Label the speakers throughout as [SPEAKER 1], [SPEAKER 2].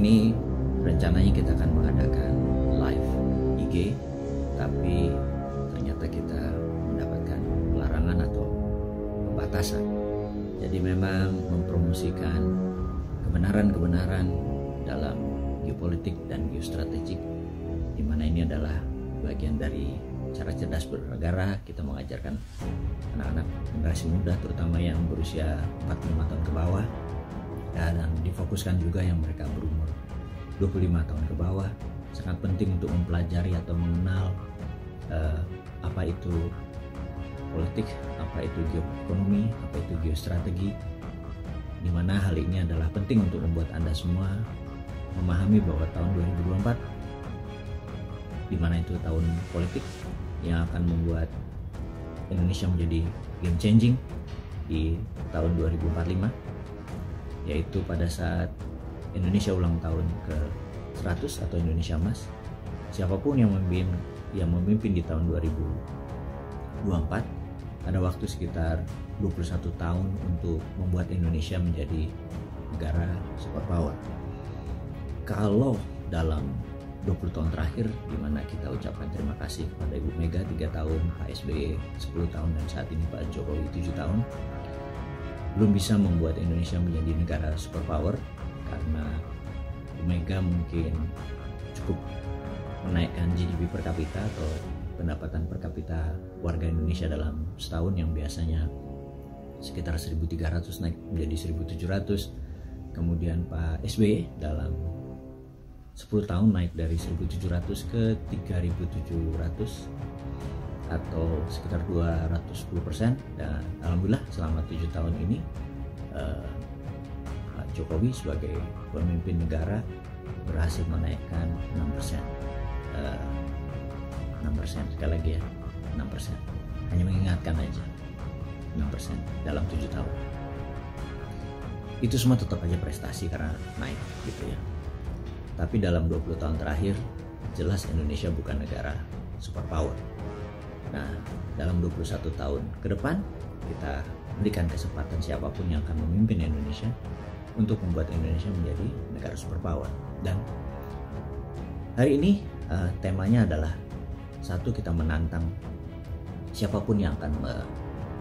[SPEAKER 1] ini rencananya kita akan mengadakan live IG, tapi ternyata kita mendapatkan larangan atau pembatasan. Jadi memang mempromosikan kebenaran-kebenaran dalam geopolitik dan geostrategik, di mana ini adalah bagian dari cara cerdas bernegara. Kita mengajarkan anak-anak generasi muda, terutama yang berusia 45 tahun ke bawah, dan difokuskan juga yang mereka berumur 25 tahun ke bawah. Sangat penting untuk mempelajari atau mengenal apa itu politik, apa itu geoekonomi, apa itu geostrategi, di mana hal ini adalah penting untuk membuat Anda semua memahami bahwa tahun 2024, di mana itu tahun politik yang akan membuat Indonesia menjadi game changing di tahun 2045, yaitu pada saat Indonesia ulang tahun ke 100 atau Indonesia Emas. Siapapun yang memimpin di tahun 2024 ada waktu sekitar 21 tahun untuk membuat Indonesia menjadi negara superpower. Kalau dalam 20 tahun terakhir, di mana kita ucapkan terima kasih kepada Ibu Mega 3 tahun, Pak SBY 10 tahun, dan saat ini Pak Jokowi 7 tahun, belum bisa membuat Indonesia menjadi negara superpower karena Ibu Mega mungkin cukup menaikkan GDP per kapita atau pendapatan per kapita warga Indonesia dalam setahun yang biasanya sekitar 1.300 naik menjadi 1.700. Kemudian Pak SBY dalam 10 tahun naik dari 1.700 ke 3.700 atau sekitar 210%, dan alhamdulillah selama 7 tahun ini Pak Jokowi sebagai pemimpin negara berhasil menaikkan 6%. 6% sekali lagi ya, 6%. Hanya mengingatkan aja, 6% dalam 7 tahun. Itu semua tetap aja prestasi karena naik gitu ya. Tapi dalam 20 tahun terakhir, jelas Indonesia bukan negara superpower. Nah, dalam 21 tahun ke depan, kita berikan kesempatan siapapun yang akan memimpin Indonesia untuk membuat Indonesia menjadi negara superpower. Dan hari ini temanya adalah, satu, kita menantang siapapun yang akan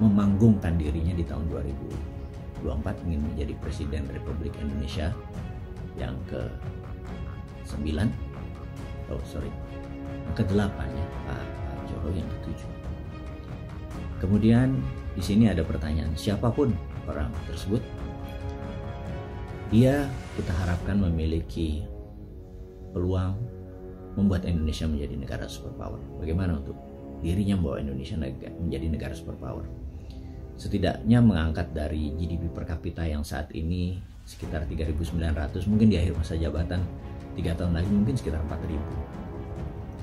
[SPEAKER 1] memanggungkan dirinya di tahun 2024 ingin menjadi Presiden Republik Indonesia yang ke-9, yang ke-8 ya, Pak Jokowi yang ke-7. Kemudian di sini ada pertanyaan, siapapun orang tersebut, kita harapkan memiliki peluang membuat Indonesia menjadi negara superpower. Bagaimana untuk dirinya membawa Indonesia menjadi negara superpower? Setidaknya mengangkat dari GDP per kapita yang saat ini sekitar 3.900, mungkin di akhir masa jabatan 3 tahun lagi mungkin sekitar 4.000.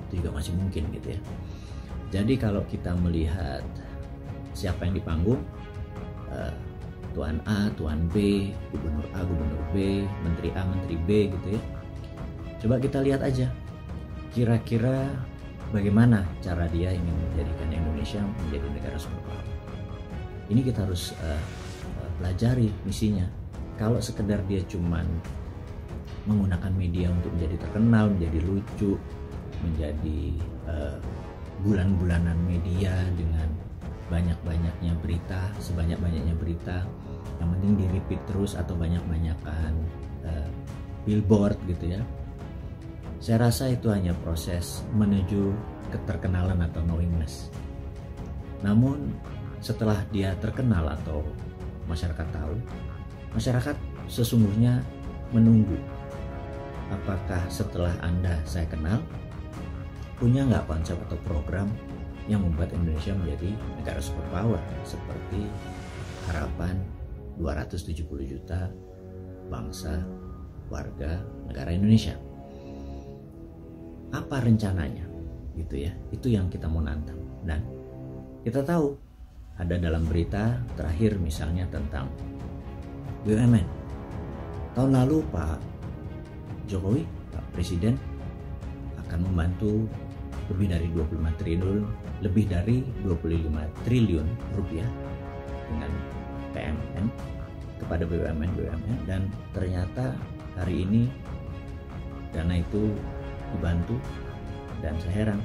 [SPEAKER 1] Itu juga masih mungkin gitu ya. Jadi kalau kita melihat siapa yang di panggung, Tuan A, Tuan B, Gubernur A, Gubernur B, Menteri A, Menteri B gitu ya. Coba kita lihat aja, kira-kira bagaimana cara dia ingin menjadikan Indonesia menjadi negara superpower. Ini kita harus pelajari misinya. Kalau sekedar dia cuman menggunakan media untuk menjadi terkenal, menjadi lucu, menjadi bulan-bulanan media dengan banyak-banyaknya berita, sebanyak-banyaknya berita, yang penting di repeat terus atau banyak-banyakan billboard gitu ya. Saya rasa itu hanya proses menuju keterkenalan atau knowingness. Namun setelah dia terkenal atau masyarakat tahu, masyarakat sesungguhnya menunggu, apakah setelah saya kenal, punya nggak konsep atau program yang membuat Indonesia menjadi negara superpower seperti harapan 270 juta bangsa warga negara Indonesia. Apa rencananya gitu ya, itu yang kita mau nantang. Dan kita tahu ada dalam berita terakhir misalnya tentang BUMN. Tahun lalu Pak Jokowi, Pak Presiden, akan membantu lebih dari 25 triliun rupiah dengan PMN kepada BUMN, dan ternyata hari ini dana itu dibantu, dan saya heran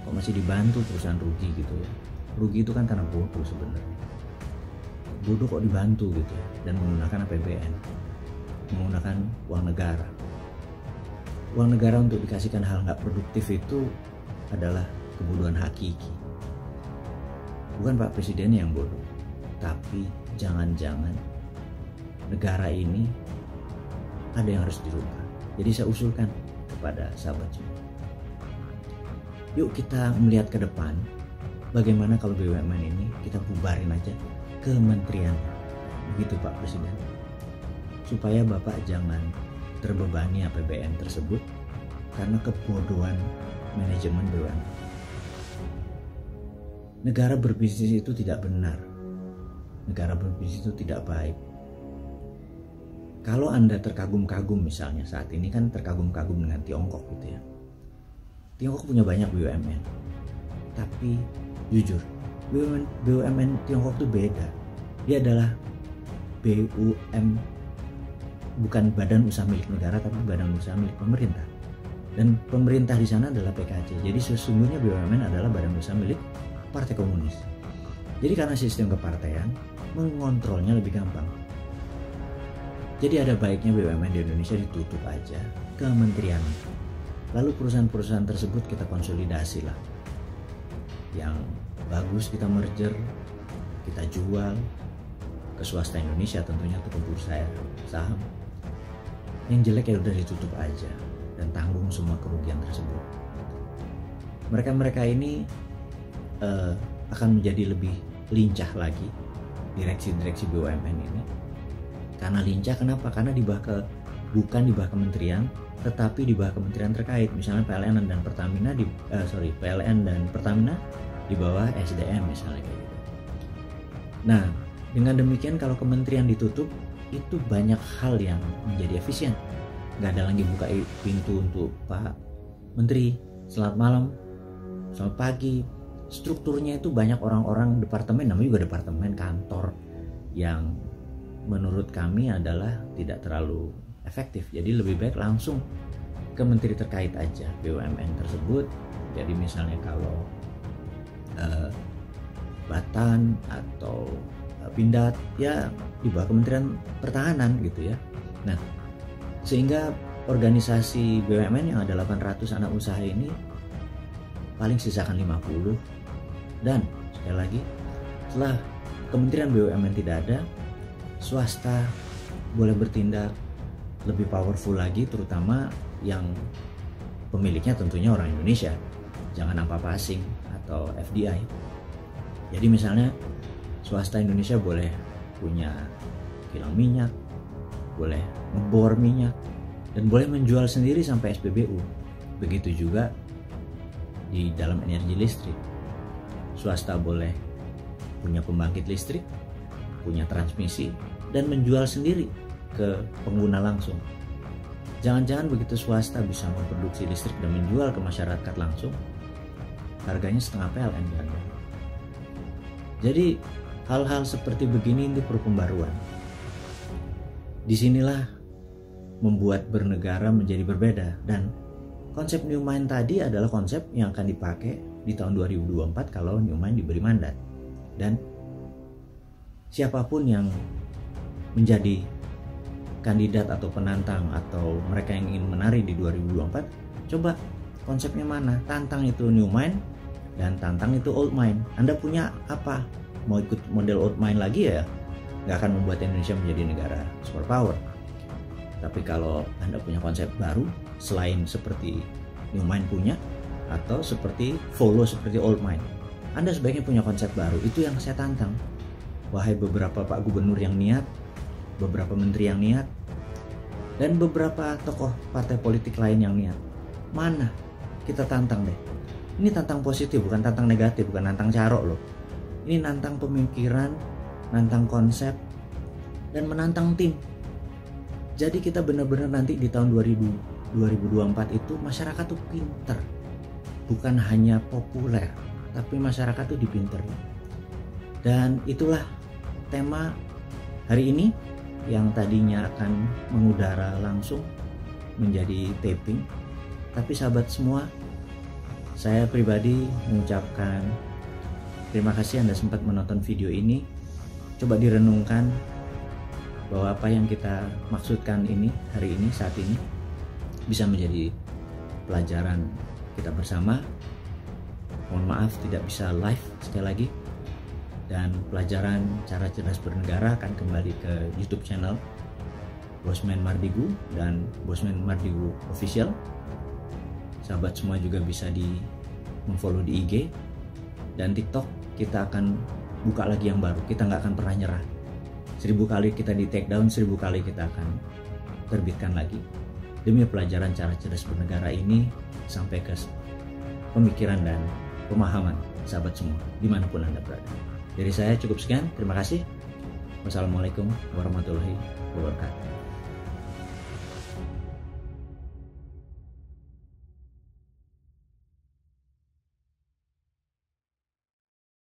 [SPEAKER 1] kok masih dibantu perusahaan rugi gitu ya. Rugi itu kan karena bodoh sebenarnya. Bodoh kok dibantu gitu ya, dan menggunakan APBN, menggunakan uang negara. Uang negara untuk dikasihkan hal nggak produktif itu adalah kebodohan hakiki. Bukan Pak Presiden yang bodoh, tapi jangan-jangan negara ini ada yang harus dirubah. Jadi saya usulkan kepada sahabat semua, yuk kita melihat ke depan, bagaimana kalau BUMN ini kita bubarin aja kementerian, begitu Pak Presiden, supaya Bapak jangan terbebani APBN tersebut karena kebodohan manajemen BUMN. Negara berbisnis itu tidak benar, negara berbisnis itu tidak baik. Kalau Anda terkagum-kagum, misalnya saat ini kan terkagum-kagum dengan Tiongkok gitu ya. Tiongkok punya banyak BUMN, tapi jujur BUMN Tiongkok itu beda. Dia adalah BUM, bukan badan usaha milik negara, tapi badan usaha milik pemerintah. Dan pemerintah di sana adalah PKC. Jadi sesungguhnya BUMN adalah badan usaha milik Partai Komunis. Jadi karena sistem kepartean, mengontrolnya lebih gampang. Jadi ada baiknya BUMN di Indonesia ditutup aja kementerian. Lalu perusahaan-perusahaan tersebut kita konsolidasi lah. Yang bagus kita merger, kita jual ke swasta Indonesia tentunya, atau ke bursa saham. Yang jelek ya udah ditutup aja dan tanggung semua kerugian tersebut. Mereka ini akan menjadi lebih lincah lagi, direksi-direksi BUMN ini. Karena lincah kenapa? Karena bukan di bawah kementerian, tetapi di bawah kementerian terkait. Misalnya PLN dan Pertamina PLN dan Pertamina di bawah SDM misalnya kayak gitu. Nah, dengan demikian kalau kementerian ditutup, itu banyak hal yang menjadi efisien. Nggak ada lagi buka pintu untuk Pak Menteri, selamat malam, selamat pagi. Strukturnya itu banyak orang-orang departemen, namanya juga departemen kantor, yang menurut kami adalah tidak terlalu efektif. Jadi lebih baik langsung ke menteri terkait aja BUMN tersebut. Jadi misalnya kalau Batan atau Pindad ya di bawah Kementerian Pertahanan gitu ya. Nah, sehingga organisasi BUMN yang ada 800 anak usaha ini paling sisakan 50. Dan sekali lagi, setelah Kementerian BUMN tidak ada, swasta boleh bertindak lebih powerful lagi, terutama yang pemiliknya tentunya orang Indonesia, jangan apa-apa asing atau FDI. Jadi misalnya swasta Indonesia boleh punya kilang minyak, boleh ngebor minyak, dan boleh menjual sendiri sampai SPBU. Begitu juga di dalam energi listrik, swasta boleh punya pembangkit listrik, punya transmisi, dan menjual sendiri ke pengguna langsung. Jangan-jangan begitu swasta bisa memproduksi listrik dan menjual ke masyarakat langsung, harganya setengah PLN kan. Jadi hal-hal seperti begini itu perlu pembaruan. Disinilah membuat bernegara menjadi berbeda, dan konsep New Mind tadi adalah konsep yang akan dipakai di tahun 2024 kalau New Mind diberi mandat. Dan siapapun yang menjadi kandidat atau penantang atau mereka yang ingin menari di 2024, coba konsepnya mana? Tantang itu New Mind dan tantang itu Old Mind. Anda punya apa? Mau ikut model Old Mind lagi ya nggak akan membuat Indonesia menjadi negara superpower. Tapi kalau Anda punya konsep baru selain seperti New Mind punya, atau seperti follow seperti Old Mind, Anda sebaiknya punya konsep baru. Itu yang saya tantang. Wahai beberapa Pak Gubernur yang niat, beberapa menteri yang niat, dan beberapa tokoh partai politik lain yang niat, mana? Kita tantang deh. Ini tantang positif, bukan tantang negatif, bukan tantang carok loh. Ini nantang pemikiran, nantang konsep, dan menantang tim. Jadi kita benar-benar nanti di tahun 2024 itu masyarakat tuh pinter. Bukan hanya populer, tapi masyarakat tuh dipinterin. Dan itulah tema hari ini yang tadinya akan mengudara langsung menjadi taping. Tapi sahabat semua, saya pribadi mengucapkan terima kasih Anda sempat menonton video ini. Coba direnungkan bahwa apa yang kita maksudkan ini hari ini, saat ini, bisa menjadi pelajaran kita bersama. Mohon maaf tidak bisa live sekali lagi. Dan pelajaran cara cerdas bernegara akan kembali ke YouTube channel Bosman Mardigu dan Bosman Mardigu Official. Sahabat semua juga bisa follow di IG dan TikTok. Kita akan buka lagi yang baru. Kita nggak akan pernah nyerah. 1000 kali kita di take down, 1000 kali kita akan terbitkan lagi demi pelajaran cara cerdas bernegara ini sampai ke pemikiran dan pemahaman sahabat semua dimanapun Anda berada. Dari saya cukup sekian, terima kasih. Wassalamualaikum warahmatullahi wabarakatuh.